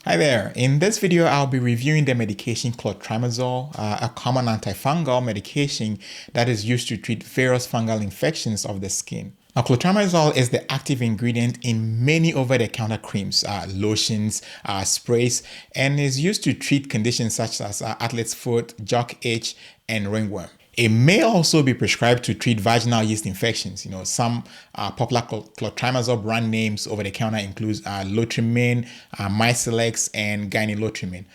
Hi there. In this video, I'll be reviewing the medication Clotrimazole, a common antifungal medication that is used to treat various fungal infections of the skin. Now, clotrimazole is the active ingredient in many over-the-counter creams, lotions, sprays, and is used to treat conditions such as athlete's foot, jock itch, and ringworm. It may also be prescribed to treat vaginal yeast infections. Some popular clotrimazole brand names over the counter include Lotrimin, Mycelex, and Gyne-Lotrimin.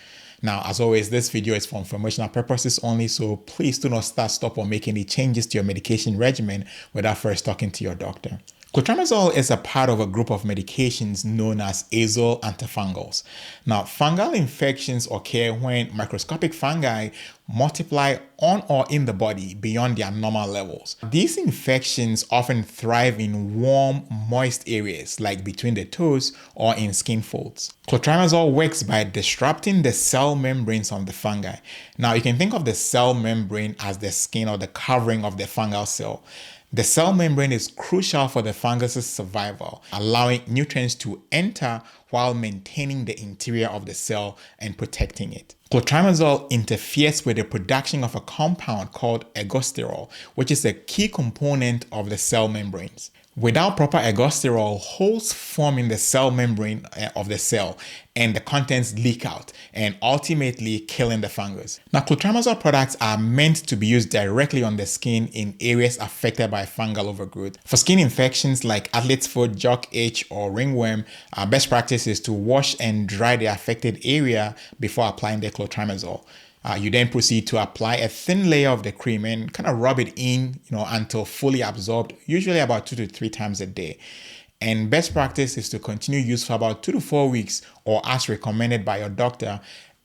Now, as always, this video is for informational purposes only, so please do not stop, or make any changes to your medication regimen without first talking to your doctor. Clotrimazole is a part of a group of medications known as azole antifungals. Now, fungal infections occur when microscopic fungi multiply on or in the body beyond their normal levels. These infections often thrive in warm, moist areas like between the toes or in skin folds. Clotrimazole works by disrupting the cell membranes of the fungi. Now, you can think of the cell membrane as the skin or the covering of the fungal cell. The cell membrane is crucial for the fungus's survival, allowing nutrients to enter while maintaining the interior of the cell and protecting it. Clotrimazole interferes with the production of a compound called ergosterol, which is a key component of the cell membranes. Without proper ergosterol, holes form in the cell membrane of the cell and the contents leak out and ultimately killing the fungus. Now, clotrimazole products are meant to be used directly on the skin in areas affected by fungal overgrowth. For skin infections like athlete's foot, jock itch, or ringworm, best practice is to wash and dry the affected area before applying the clotrimazole. You then proceed to apply a thin layer of the cream and kind of rub it in, until fully absorbed, usually about 2 to 3 times a day. And best practice is to continue use for about 2 to 4 weeks or as recommended by your doctor.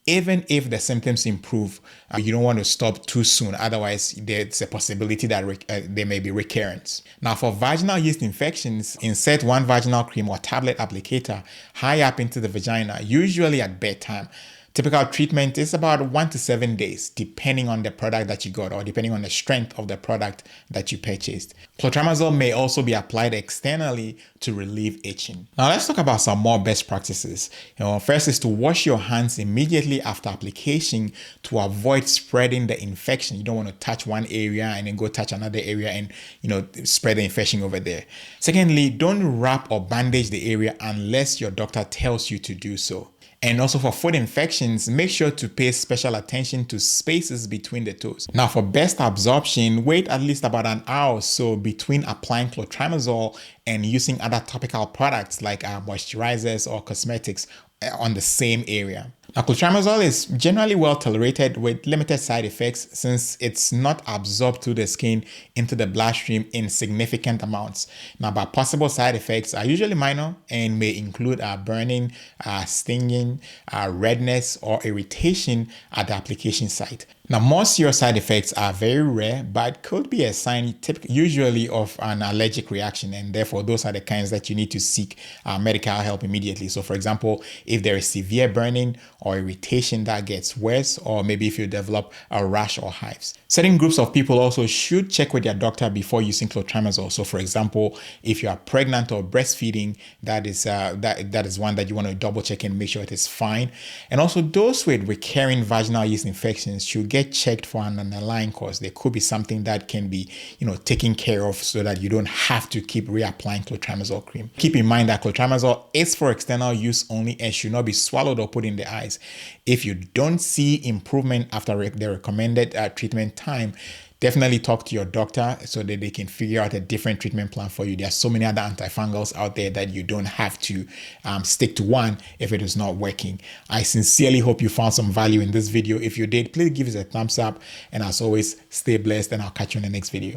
Even if the symptoms improve, you don't want to stop too soon. Otherwise, there's a possibility that there may be recurrence. Now, for vaginal yeast infections, insert one vaginal cream or tablet applicator high up into the vagina, usually at bedtime. Typical treatment is about 1 to 7 days, depending on the product that you got or depending on the strength of the product that you purchased. Clotrimazole may also be applied externally to relieve itching. Now, let's talk about some more best practices. First is to wash your hands immediately after application to avoid spreading the infection. You don't want to touch one area and then go touch another area and spread the infection over there. Secondly, don't wrap or bandage the area unless your doctor tells you to do so. And also for foot infections, make sure to pay special attention to spaces between the toes. Now, for best absorption, wait at least about an hour or so between applying clotrimazole and using other topical products like moisturizers or cosmetics on the same area. Now, clotrimazole is generally well tolerated with limited side effects since it's not absorbed through the skin into the bloodstream in significant amounts. Now, but possible side effects are usually minor and may include burning, stinging, redness, or irritation at the application site. Now, most serious side effects are very rare, but could be a sign usually of an allergic reaction, and therefore those are the kinds that you need to seek medical help immediately. So, for example, if there is severe burning or irritation that gets worse, or maybe if you develop a rash or hives. Certain groups of people also should check with their doctor before using clotrimazole. So, for example, if you are pregnant or breastfeeding, that is one that you want to double check and make sure it is fine. And also, those with recurring vaginal yeast infections should get checked for an underlying cause. There could be something that can be, taken care of so that you don't have to keep reapplying clotrimazole cream. Keep in mind that clotrimazole is for external use only and should not be swallowed or put in the eyes. If you don't see improvement after the recommended treatment time, definitely talk to your doctor so that they can figure out a different treatment plan for you. There are so many other antifungals out there that you don't have to stick to one if it is not working. I sincerely hope you found some value in this video. If you did, please give us a thumbs up. And as always, stay blessed and I'll catch you in the next video.